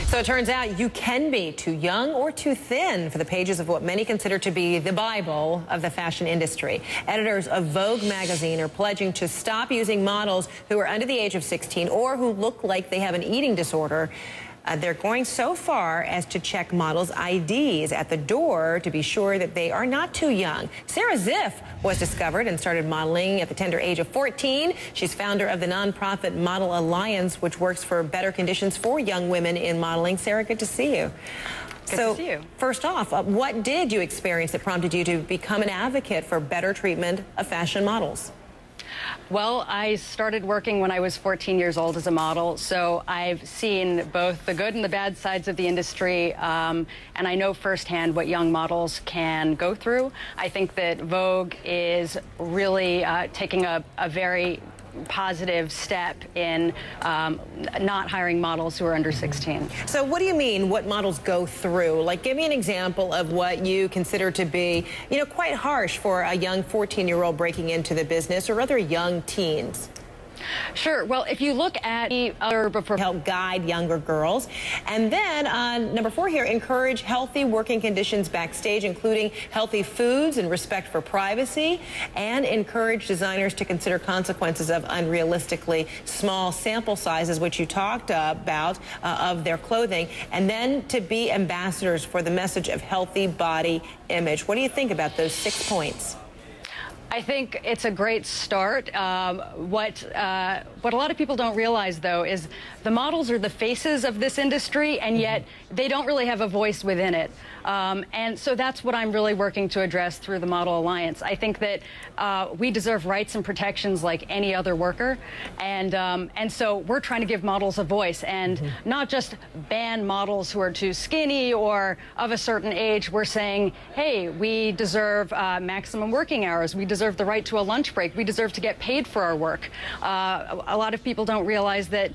So it turns out you can be too young or too thin for the pages of what many consider to be the Bible of the fashion industry. Editors of Vogue magazine are pledging to stop using models who are under the age of 16 or who look like they have an eating disorder. They're going so far as to check models' IDs at the door to be sure that they are not too young. Sara Ziff was discovered and started modeling at the tender age of 14. She's founder of the nonprofit Model Alliance, which works for better conditions for young women in modeling. Sara, good to see you. Good to see you. First off, what did you experience that prompted you to become an advocate for better treatment of fashion models? Well, I started working when I was 14 years old as a model, so I've seen both the good and the bad sides of the industry, and I know firsthand what young models can go through. I think that Vogue is really taking a very positive step in not hiring models who are under 16. So what do you mean, what models go through? Like, give me an example of what you consider to be, quite harsh for a young 14-year-old breaking into the business or other young teens. Sure. Well, if you look at the other help guide younger girls. And then number 4 here, encourage healthy working conditions backstage, including healthy foods and respect for privacy, and encourage designers to consider consequences of unrealistically small sample sizes, which you talked about, of their clothing, and then to be ambassadors for the message of healthy body image. What do you think about those 6 points? I think it's a great start. What a lot of people don't realize, though, is the models are the faces of this industry, and yet they don't really have a voice within it. And so that's what I'm really working to address through the Model Alliance. I think that we deserve rights and protections like any other worker, and so we're trying to give models a voice and not just ban models who are too skinny or of a certain age. We're saying, hey, we deserve maximum working hours. We deserve the right to a lunch break. We deserve to get paid for our work. A lot of people don't realize that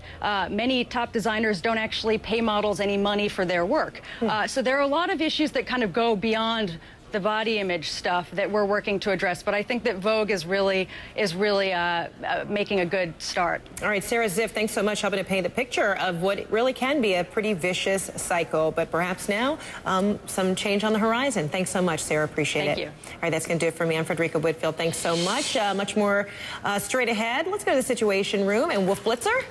many top designers don't actually pay models any money for their work. So there are a lot of issues that kind of go beyond the body image stuff that we're working to address, but I think that Vogue is really making a good start. All right, Sara Ziff, thanks so much for helping to paint the picture of what really can be a pretty vicious cycle, but perhaps now some change on the horizon. Thanks so much, Sara. Appreciate it. Thank you. All right, that's going to do it for me. I'm Frederica Whitfield. Thanks so much. Much more straight ahead. Let's go to the Situation Room and Wolf Blitzer.